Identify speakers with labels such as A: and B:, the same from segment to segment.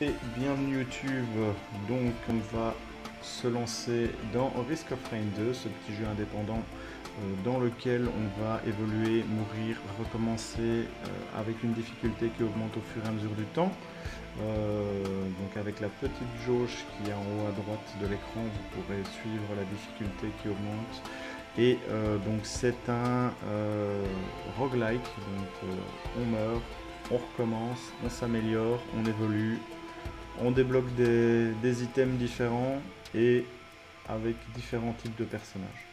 A: Et bienvenue YouTube, donc on va se lancer dans Risk of Rain 2, ce petit jeu indépendant dans lequel on va évoluer, mourir, recommencer avec une difficulté qui augmente au fur et à mesure du temps. Donc avec la petite jauge qui est en haut à droite de l'écran, vous pourrez suivre la difficulté qui augmente. Et donc c'est un roguelike, donc on meurt, on recommence, on s'améliore, on évolue. On débloque des items différents et avec différents types de personnages.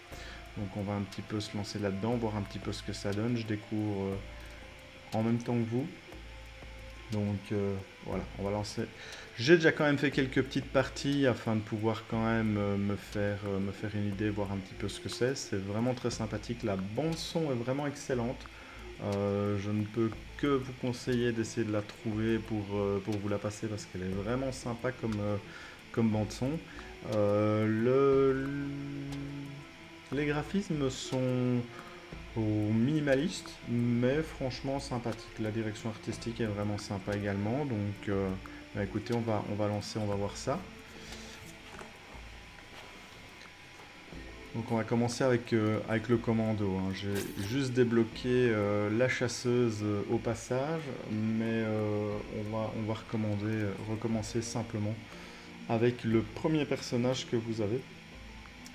A: Donc on va un petit peu se lancer là-dedans, voir un petit peu ce que ça donne. Je découvre en même temps que vous. Donc voilà, on va lancer. J'ai déjà quand même fait quelques petites parties afin de pouvoir quand même me faire une idée, voir un petit peu ce que c'est. C'est vraiment très sympathique. La bande son est vraiment excellente. Je ne peux que vous conseiller d'essayer de la trouver pour vous la passer parce qu'elle est vraiment sympa comme bande son. Les graphismes sont minimalistes mais franchement sympathiques. La direction artistique est vraiment sympa également. Donc bah écoutez, on va lancer, on va voir ça. Donc on va commencer avec le commando, hein. J'ai juste débloqué la chasseuse au passage, mais on va recommencer simplement avec le premier personnage que vous avez.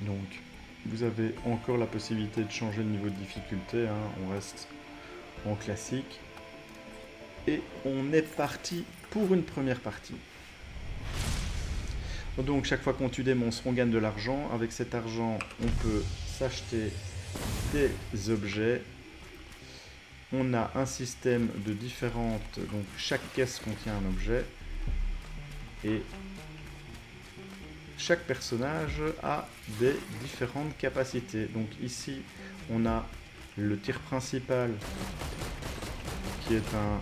A: Donc vous avez encore la possibilité de changer le niveau de difficulté, hein. On reste en classique. Et on est parti pour une première partie. Donc chaque fois qu'on tue des monstres, on gagne de l'argent. Avec cet argent, on peut s'acheter des objets. On a un système de différentes... Donc chaque caisse contient un objet. Et chaque personnage a des différentes capacités. Donc ici, on a le tir principal qui est un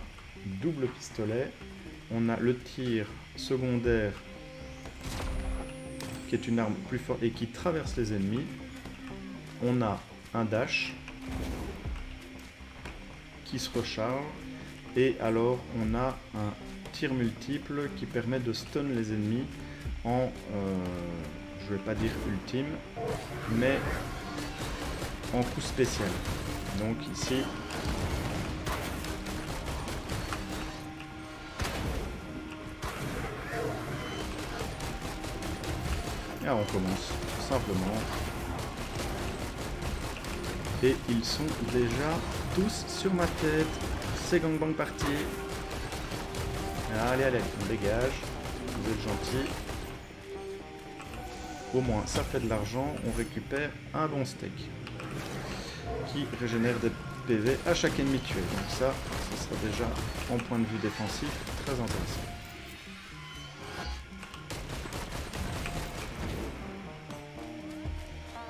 A: double pistolet. On a le tir secondaire qui est une arme plus forte et qui traverse les ennemis. On a un dash qui se recharge. Et alors on a un tir multiple qui permet de stun les ennemis en, je vais pas dire ultime, mais en coup spécial. Donc ici, et on commence simplement. Et ils sont déjà tous sur ma tête. C'est gangbang parti. Allez, allez, on dégage. Vous êtes gentils. Au moins, ça fait de l'argent. On récupère un bon steak qui régénère des PV à chaque ennemi tué. Donc ça sera déjà, en point de vue défensif, très intéressant.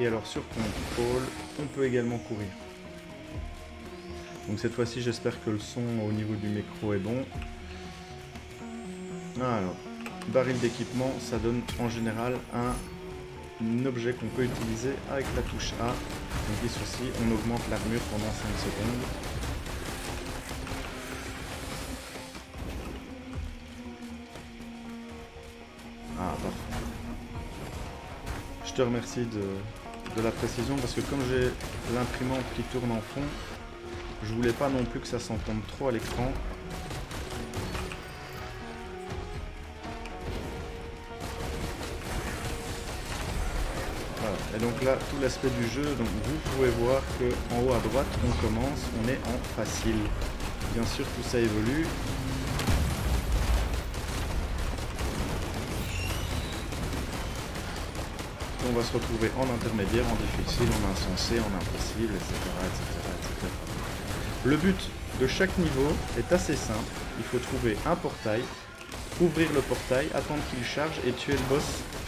A: Et alors sur contrôle, on peut également courir. Donc cette fois-ci, j'espère que le son au niveau du micro est bon. Alors, baril d'équipement, ça donne en général un objet qu'on peut utiliser avec la touche A. Donc ici, on augmente l'armure pendant 5 secondes. Ah, parfait. Je te remercie de la précision parce que comme j'ai l'imprimante qui tourne en fond, je voulais pas non plus que ça s'entende trop à l'écran. Voilà. Et donc là, tout l'aspect du jeu, donc vous pouvez voir qu'en haut à droite, on commence, on est en facile. Bien sûr, tout ça évolue. On va se retrouver en intermédiaire, en difficile, en insensé, en impossible, etc., etc. Le but de chaque niveau est assez simple. Il faut trouver un portail, ouvrir le portail, attendre qu'il charge et tuer le boss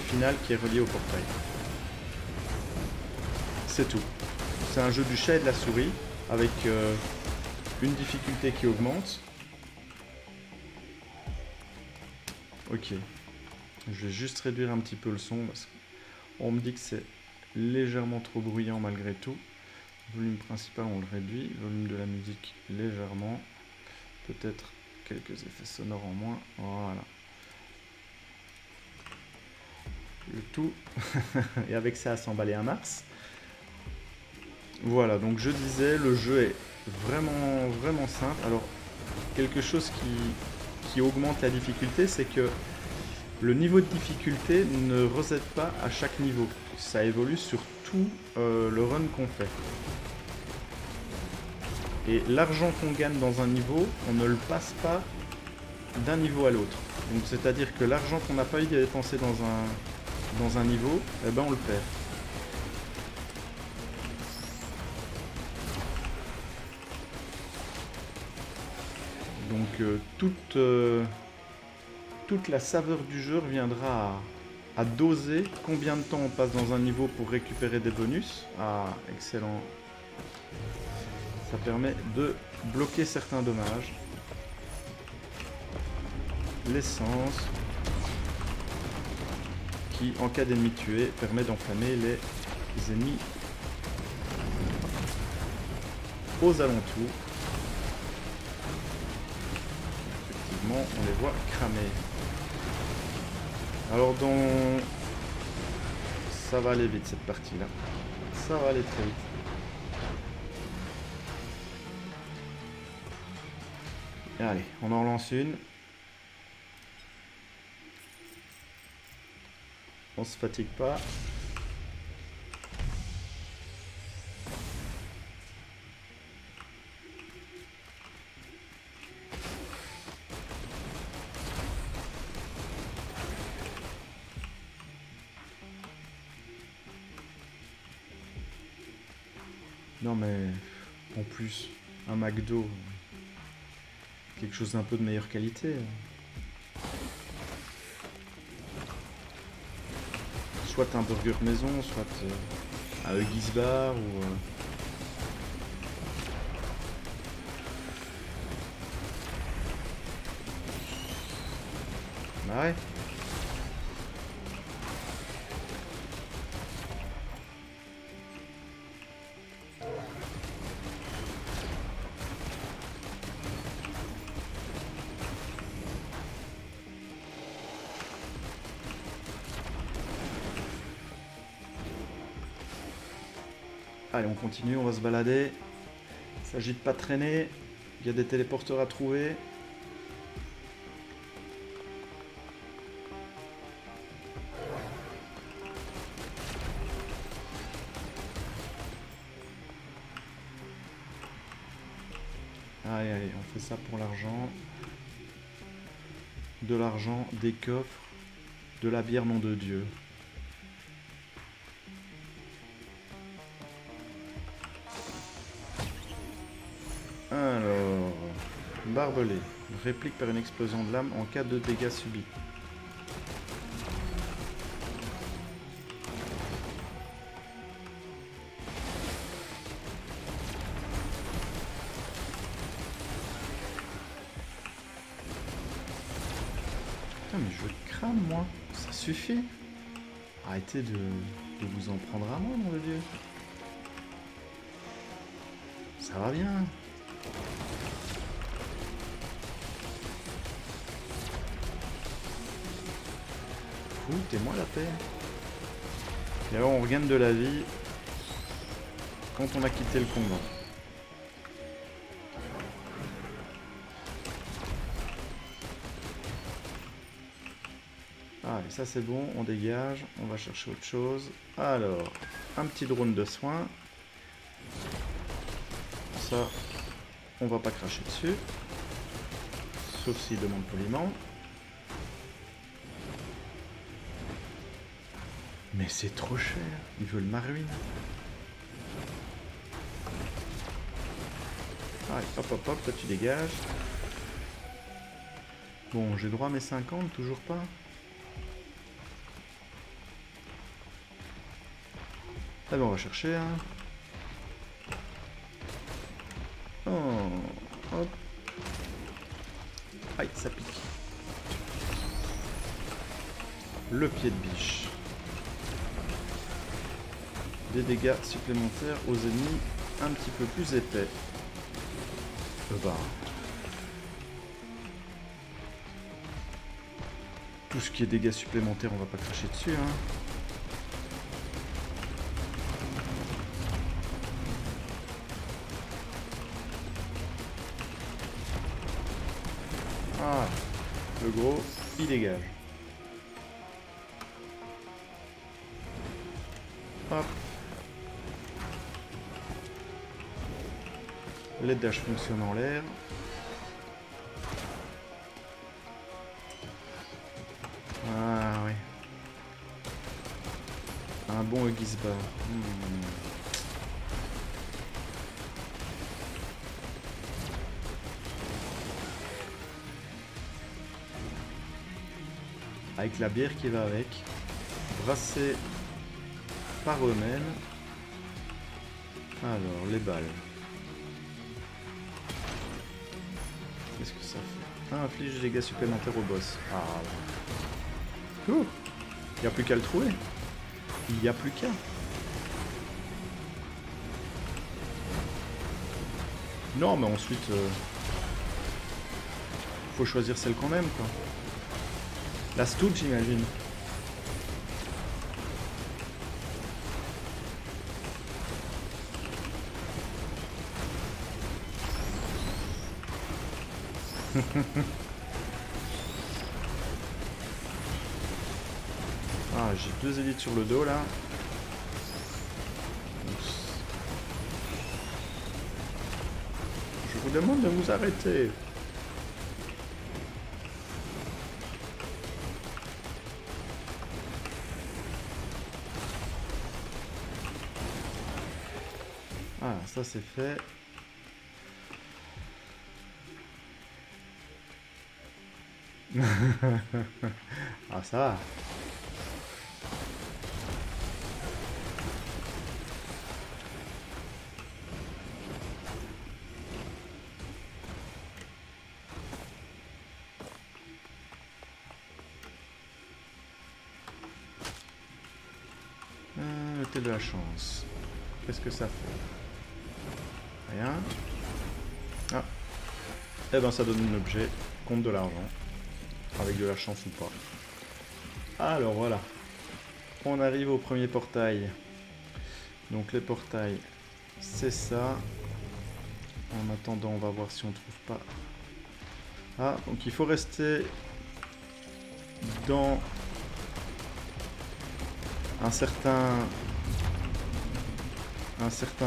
A: final qui est relié au portail. C'est tout. C'est un jeu du chat et de la souris avec une difficulté qui augmente. Ok. Je vais juste réduire un petit peu le son parce qu'on me dit que c'est légèrement trop bruyant malgré tout. Volume principal, on le réduit. Volume de la musique, légèrement. Peut-être quelques effets sonores en moins. Voilà. le tout. Et avec ça, à s'emballer un max. Voilà, donc je disais, le jeu est vraiment simple. Alors, quelque chose qui augmente la difficulté, c'est que le niveau de difficulté ne reset pas à chaque niveau. Ça évolue sur tout le run qu'on fait. Et l'argent qu'on gagne dans un niveau, on ne le passe pas d'un niveau à l'autre. Donc c'est-à-dire que l'argent qu'on n'a pas eu à dépenser dans un niveau, eh ben on le perd. Donc toute la saveur du jeu reviendra à doser combien de temps on passe dans un niveau pour récupérer des bonus. Ah, excellent. Ça permet de bloquer certains dommages. L'essence, qui en cas d'ennemi tué, permet d'enflammer les ennemis aux alentours. Effectivement, on les voit cramer. Alors ça va aller vite cette partie-là. Ça va aller très vite. Allez, on en lance une. On se fatigue pas. Non mais en plus, un McDo, quelque chose d'un peu de meilleure qualité. Soit un burger maison, soit un Huggies Bar ou... Bah ouais. Allez, on continue, on va se balader. Il s'agit de pas traîner. Il y a des téléporteurs à trouver. Allez, allez, on fait ça pour l'argent. De l'argent, des coffres, de la bière, nom de Dieu. Alors, barbelé, réplique par une explosion de lame en cas de dégâts subis. Putain, mais je crame moi, ça suffit. Arrêtez de vous en prendre à moi, mon Dieu. Ça va bien. Foutez-moi la paix. Et alors on regagne de la vie quand on a quitté le combat. Allez, ça c'est bon, on dégage, on va chercher autre chose. Alors, un petit drone de soin. Ça, on va pas cracher dessus. Sauf s'il demande poliment. Mais c'est trop cher, ils veulent ma ruine. Allez, hop hop hop, toi tu dégages. Bon, j'ai droit à mes 50, toujours pas. Ah ben on va chercher hein. Oh, hop. Aïe, ça pique. Le pied de biche. Des dégâts supplémentaires aux ennemis un petit peu plus épais. Bah. Tout ce qui est dégâts supplémentaires, on va pas cracher dessus, hein. Ah, le gros, il dégage. Hop. L'aide dash fonctionne en l'air. Ah oui. Un bon Huggisbar. Avec la bière qui va avec. Brassé par eux-mêmes. Alors, les balles. Qu'est-ce que ça fait? Inflige des dégâts supplémentaires au boss. Ah ouais. Ouh. Il n'y a plus qu'à le trouver. Il n'y a plus qu'à. Non, mais ensuite... faut choisir celle qu'on aime, quoi. La stout, j'imagine. Ah, j'ai 2 élites sur le dos là. Je vous demande de vous arrêter. Ah, ça c'est fait. Ah, ça va. Le thé de la chance. Qu'est-ce que ça fait? Rien. Ah. Eh ben ça donne un objet. Compte de l'argent. Avec de la chance ou pas. Alors voilà. On arrive au premier portail. Donc les portails, c'est ça. En attendant, on va voir si on trouve pas. Ah, donc il faut rester dans un certain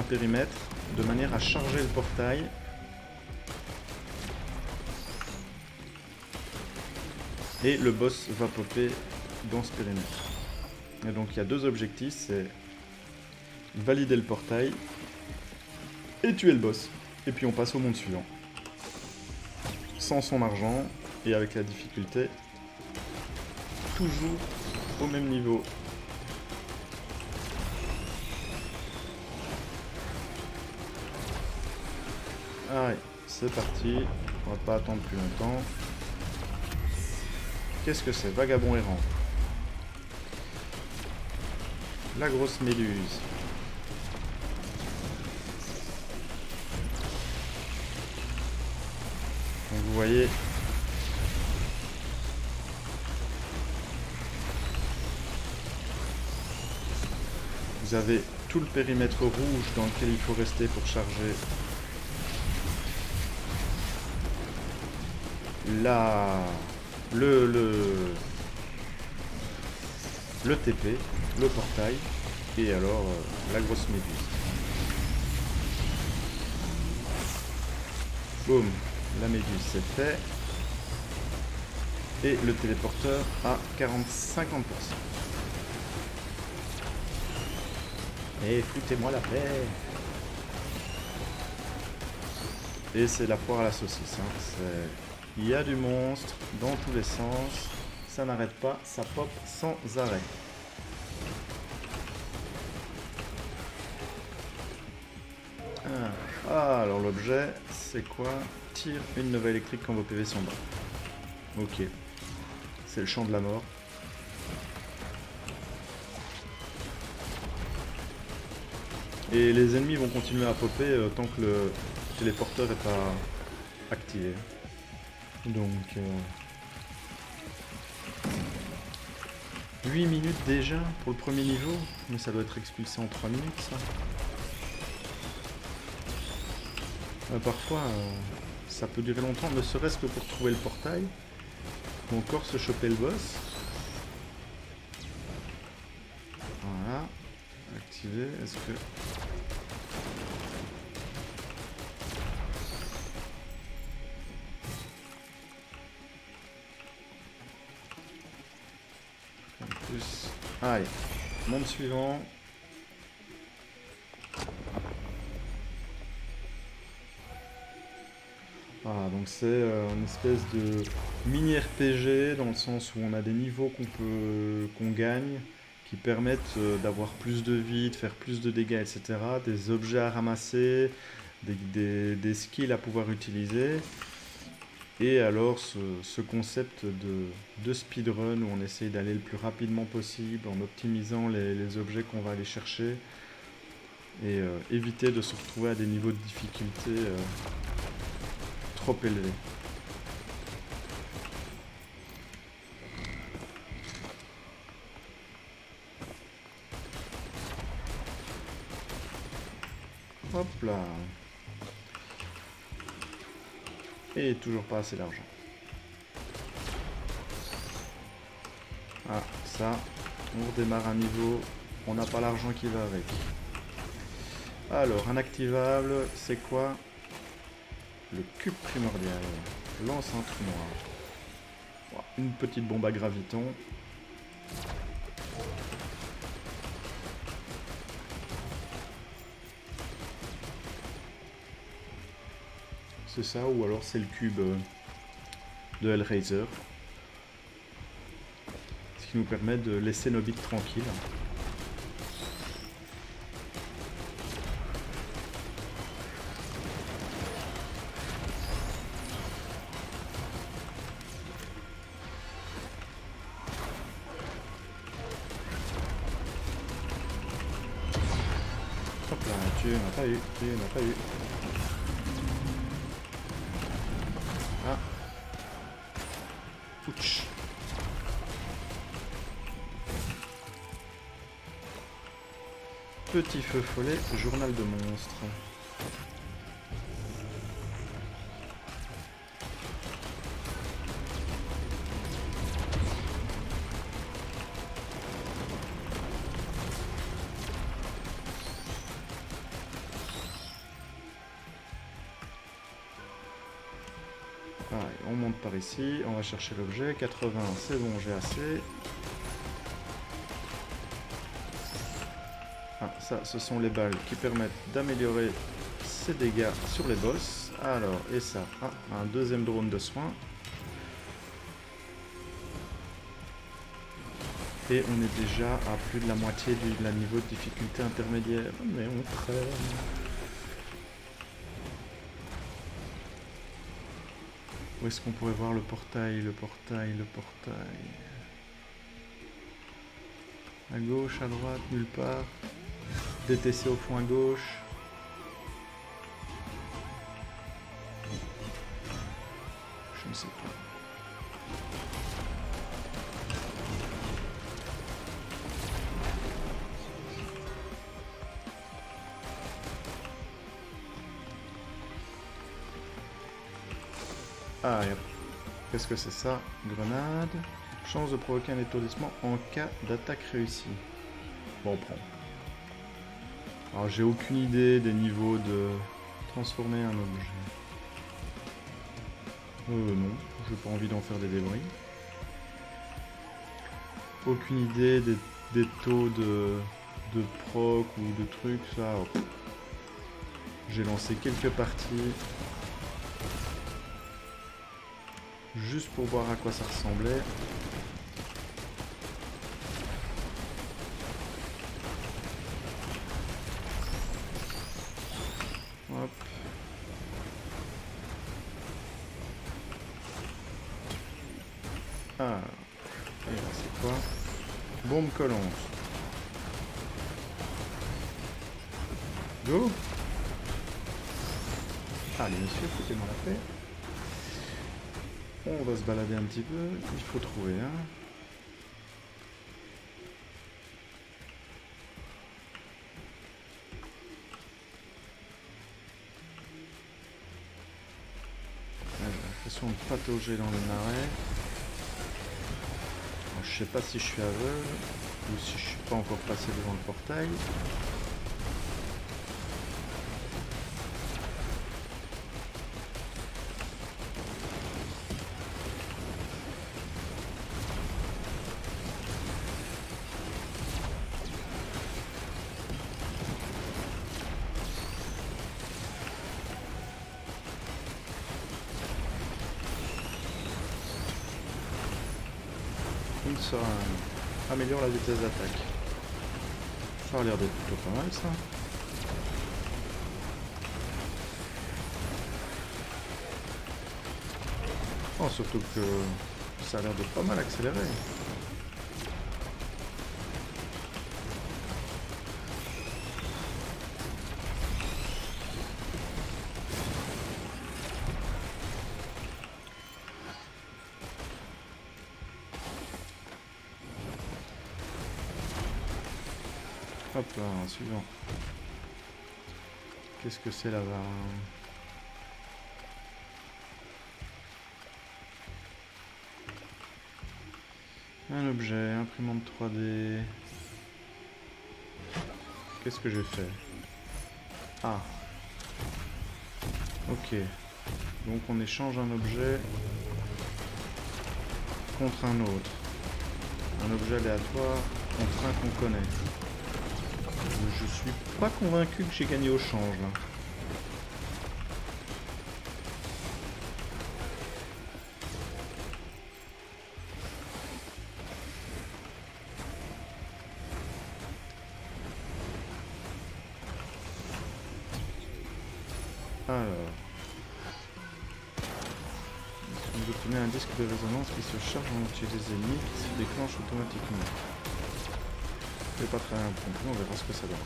A: périmètre de manière à charger le portail. Et le boss va popper dans ce périmètre. Et donc il y a 2 objectifs, c'est valider le portail et tuer le boss. Et puis on passe au monde suivant. Sans son argent et avec la difficulté toujours au même niveau. Allez, c'est parti. On va pas attendre plus longtemps. Qu'est-ce que c'est? Vagabond errant. La grosse méduse. Donc vous voyez, vous avez tout le périmètre rouge dans lequel il faut rester pour charger le TP, le portail, et alors la grosse méduse. Boum, la méduse c'est fait. Et le téléporteur à 50%. Et foutez-moi la paix. Et c'est la poire à la saucisse. Hein. Il y a du monstre dans tous les sens. Ça n'arrête pas, ça pop sans arrêt. Ah, alors l'objet, c'est quoi? Tire une nova électrique quand vos PV sont bas. Ok. C'est le champ de la mort. Et les ennemis vont continuer à popper tant que le téléporteur n'est pas activé. Donc... 8 minutes déjà pour le premier niveau, mais ça doit être expulsé en 3 minutes ça. Parfois ça peut durer longtemps, ne serait-ce que pour trouver le portail. Ou encore se choper le boss. Voilà. Activer, est-ce que... En plus... Allez, monde suivant. Ah, donc c'est une espèce de mini RPG dans le sens où on a des niveaux qu'on gagne qui permettent d'avoir plus de vie, de faire plus de dégâts, etc. Des objets à ramasser, des skills à pouvoir utiliser. Et alors ce concept de speedrun où on essaye d'aller le plus rapidement possible en optimisant les objets qu'on va aller chercher et éviter de se retrouver à des niveaux de difficulté trop élevé. Hop là. Et toujours pas assez d'argent. Ah, ça, on redémarre un niveau, on n'a pas l'argent qui va avec. Alors, un activable, c'est quoi? Le cube primordial. Lance un trou noir. Une petite bombe à graviton. C'est ça, ou alors c'est le cube de Hellraiser. Ce qui nous permet de laisser nos bits tranquilles. Hop là, tu n'as pas eu, tu n'as pas eu. Ah. Ouch. Petit feu follet, journal de monstre. Allez, on monte par ici, on va chercher l'objet. 80, c'est bon, j'ai assez. Ah, ça, ce sont les balles qui permettent d'améliorer ses dégâts sur les boss. Alors, et ça, ah, un deuxième drone de soin. Et on est déjà à plus de la moitié du niveau de difficulté intermédiaire. Mais on traîne. Où est-ce qu'on pourrait voir le portail, le portail, le portail? À gauche, à droite, nulle part. DTC au fond à gauche. Je ne sais pas. Ah, qu'est-ce que c'est ça? Grenade. Chance de provoquer un étourdissement en cas d'attaque réussie. Bon, on prend. Alors, j'ai aucune idée des niveaux de transformer un objet. Non, j'ai pas envie d'en faire des débris. Aucune idée des taux de proc ou de trucs, ça. Oh. J'ai lancé quelques parties. Juste pour voir à quoi ça ressemblait. Hop. Ah. Et là c'est quoi? Bombe collante. Go. Allez monsieur, foutez-moi la paix. On va se balader un petit peu, il faut trouver, hein. de patauger dans le marais. Alors, je sais pas si je suis aveugle ou si je suis pas encore passé devant le portail. Améliore la vitesse d'attaque. Ça a l'air d'être plutôt pas mal ça. Oh, surtout que ça a l'air de pas mal accélérer. Hop là, suivant. Qu'est-ce que c'est là-bas? Un objet, imprimante 3D. Qu'est-ce que j'ai fait? Ah. Ok. Donc on échange un objet contre un autre. Un objet aléatoire contre un qu'on connaît. Je suis pas convaincu que j'ai gagné au change là. Alors, vous obtenez un disque de résonance qui se charge en tuer des ennemis qui se déclenche automatiquement. Je vais pas très bien compris, on verra ce que ça donne.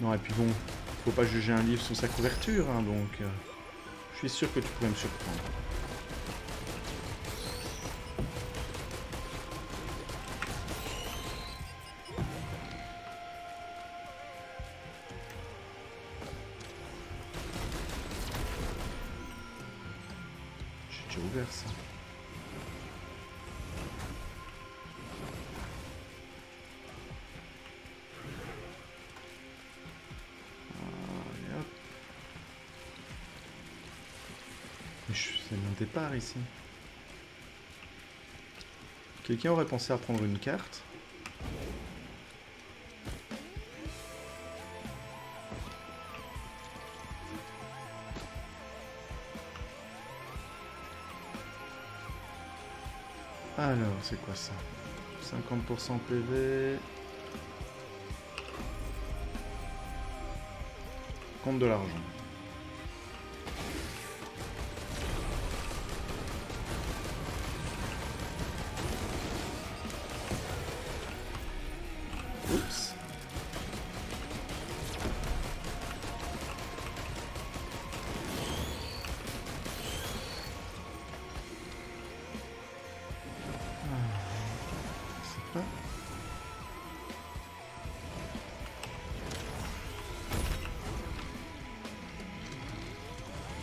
A: Non, et puis bon, faut pas juger un livre sur sa couverture, hein, donc je suis sûr que tu pourrais me surprendre. J'ai déjà ouvert ça. C'est mon départ ici. Quelqu'un aurait pensé à prendre une carte. Alors, c'est quoi ça? 50% PV. Compte de l'argent. Oups. C'est pas.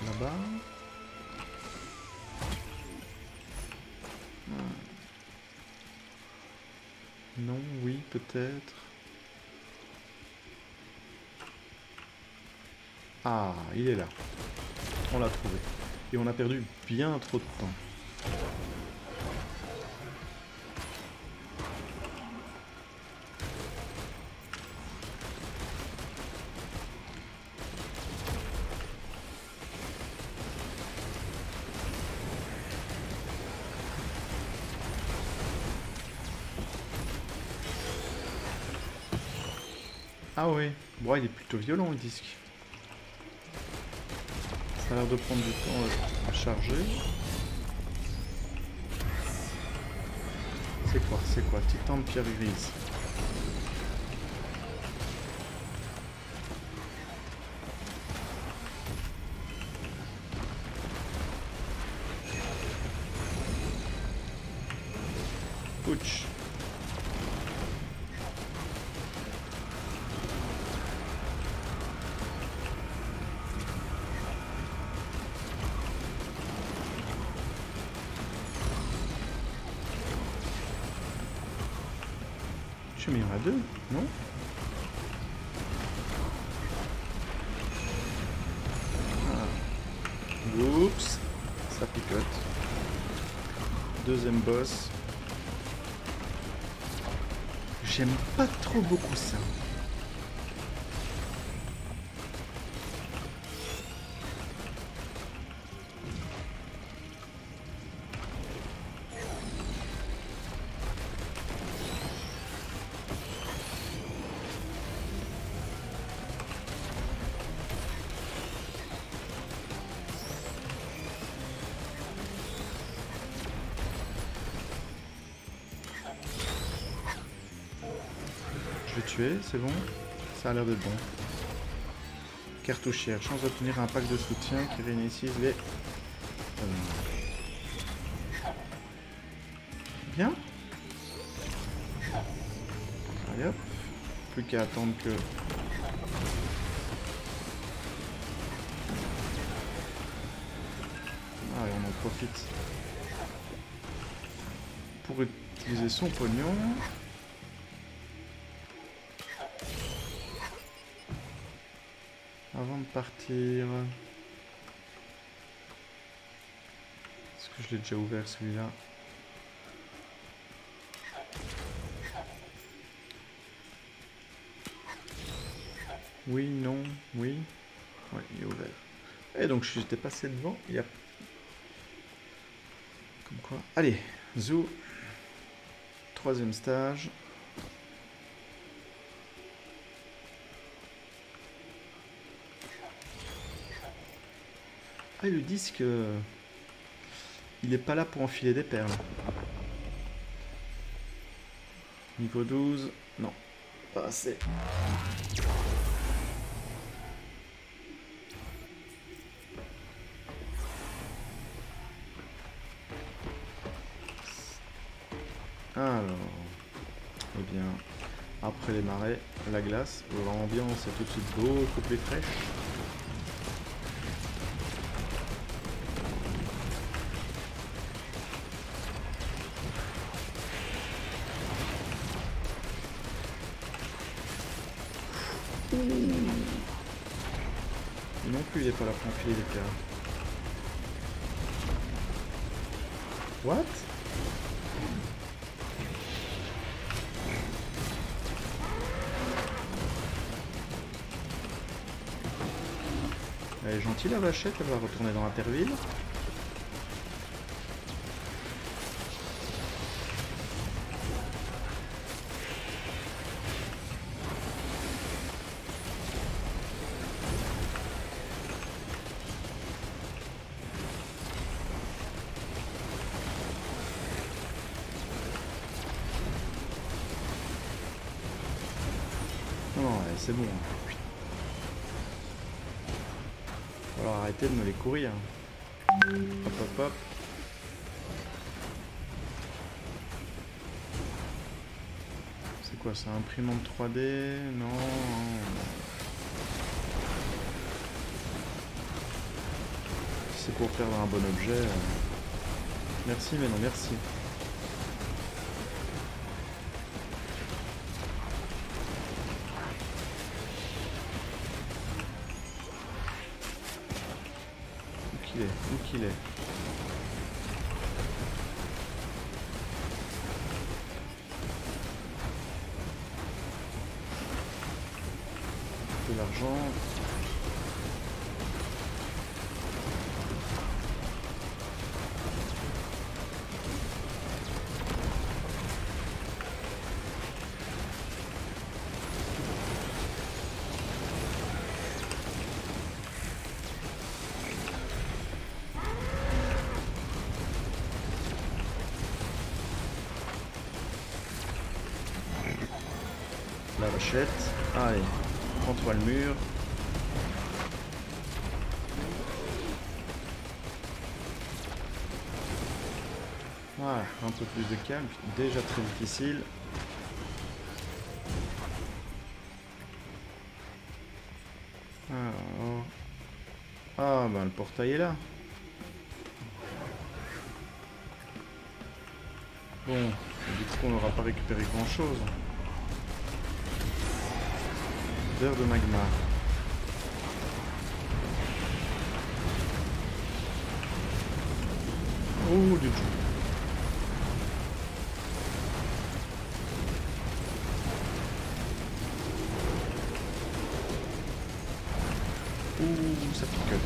A: Là-bas. Non, oui, peut-être. Ah, il est là. On l'a trouvé. Et on a perdu bien trop de temps. Ah oui, bon, il est plutôt violent le disque. Ça a l'air de prendre du temps à charger. C'est quoi? C'est quoi? Titan de pierre grise. Ouch. Je mets à 2, non? Ah. Oups, ça picote. Deuxième boss. J'aime pas trop beaucoup ça. C'est bon, ça a l'air d'être bon. Cartouchière, chance d'obtenir un pack de soutien qui réinitialise les... Bien. Allez hop, plus qu'à attendre que... Ah, et on en profite pour utiliser son pognon. Avant de partir... Est-ce que je l'ai déjà ouvert celui-là? Oui, non, oui. Ouais, il est ouvert. Et donc j'étais passé devant, il y a... Comme quoi... Allez, Zoo. Troisième stage. Ah, le disque, il est pas là pour enfiler des perles. Niveau 12, non, pas assez. Alors, eh bien, après les marais, la glace, l'ambiance est tout de suite beaucoup plus fraîche. Non plus, il est pas là pour enfiler des perles. What? Elle est gentille la vachette, elle va retourner dans Interville. Non, ouais, c'est bon. Il va falloir arrêter de me les courir. Hop hop hop. C'est quoi ça? Imprimante 3D? Non. Si c'est pour faire un bon objet. Merci mais non merci. Où qu'il est. De l'argent. La vachette. Allez, prends-toi le mur. Voilà, un peu plus de calme, déjà très difficile. Alors... Ah ben le portail est là. Bon, du coup on n'aura pas récupéré grand chose. Verre de magma. Oh du tout. Ouh, ça picote.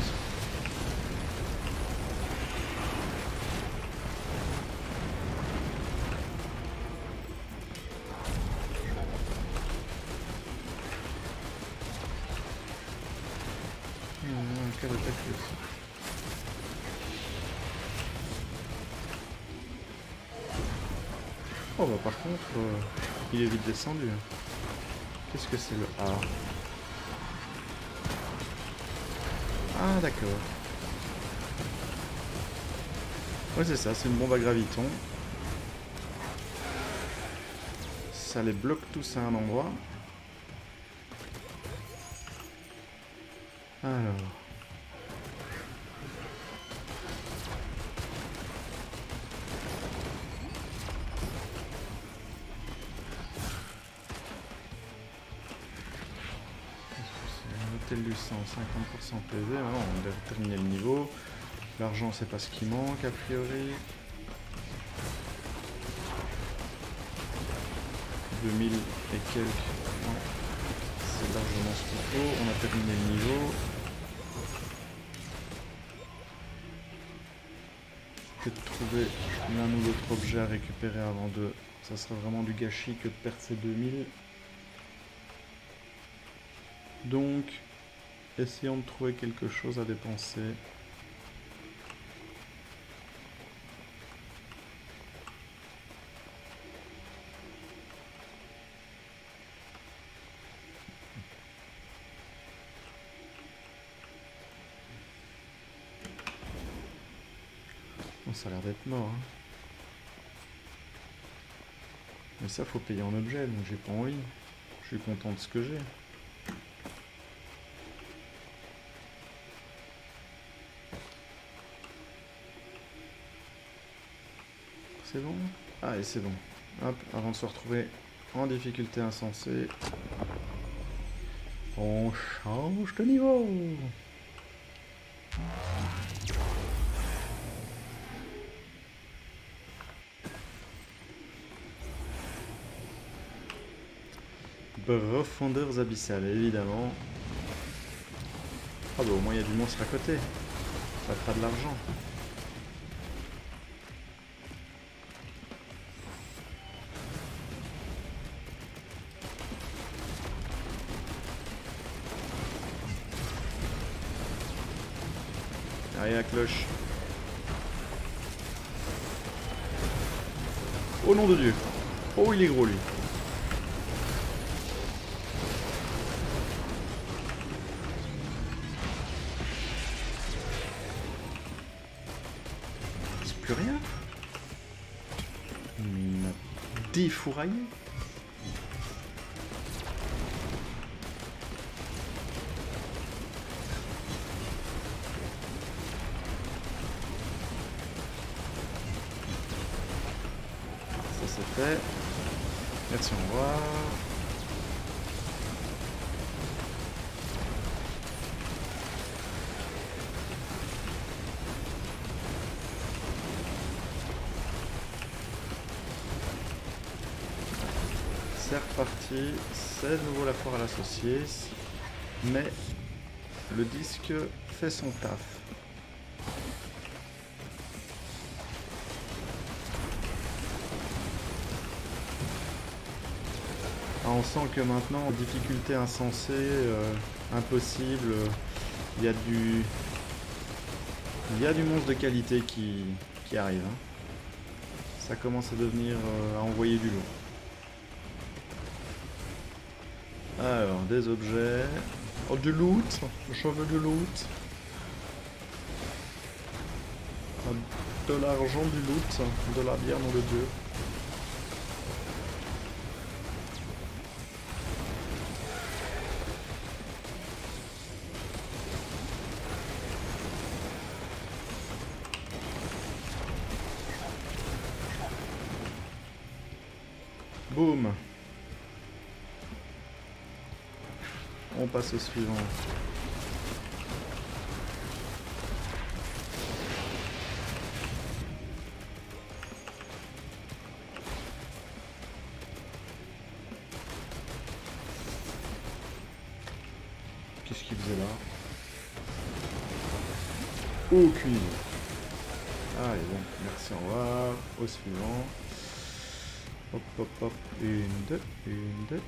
A: Quelle attaque aussi. Oh bah par contre, il est vite descendu. Qu'est-ce que c'est le A? Ah d'accord. Ouais c'est ça, c'est une bombe à graviton. Ça les bloque tous à un endroit. Alors... du sang, 50% PV, maintenant on doit terminer le niveau. L'argent c'est pas ce qui manque a priori. 2000 et quelques, ouais. C'est largement ce qu'il faut, on a terminé le niveau. Peut-être trouver l'un ou l'autre objet à récupérer avant de... Ça serait vraiment du gâchis que de perdre ces 2000. Donc... essayons de trouver quelque chose à dépenser. Bon, ça a l'air d'être mort. Hein. Mais ça, faut payer en objet, donc j'ai pas envie. Je suis content de ce que j'ai. C'est bon? Ah, et c'est bon. Hop, avant de se retrouver en difficulté insensée, on change de niveau. Profondeurs abyssales, évidemment. Ah bah au moins il y a du monstre à côté. Ça fera de l'argent. Allez, la cloche. Oh nom de Dieu. Oh, il est gros, lui. C'est plus rien. Il m'a défouraillé. Fait. Merci, au revoir. C'est reparti, c'est de nouveau la foire à la saucisse, mais le disque fait son taf. On sent que maintenant, difficulté insensée, impossible, il y a du monstre de qualité qui arrive. Hein. Ça commence à devenir, à envoyer du lourd. Alors, des objets, oh, du loot, je veux du loot. De l'argent, du loot, de la bière, nom de Dieu. Boum. On passe au suivant. Qu'est-ce qu'il faisait là? Aucune idée. Allez, bon, merci, au revoir. Au suivant. Hop, hop, hop. Une, deux, une, deux.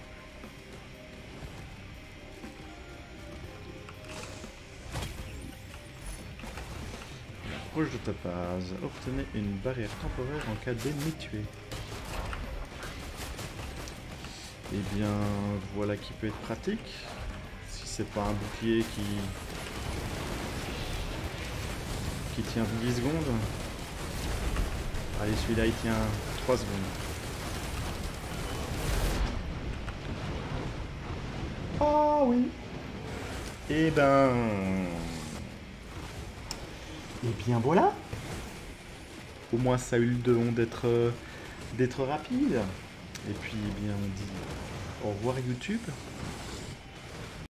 A: Approche de ta base. Obtenez une barrière temporaire en cas d'ennemi tué. Eh bien, voilà qui peut être pratique. Si c'est pas un bouclier qui tient 10 secondes. Allez, celui-là il tient 3 secondes. Ah oui. Eh bien voilà. Au moins ça a eu le don d'être rapide. Et puis eh bien on dit au revoir YouTube.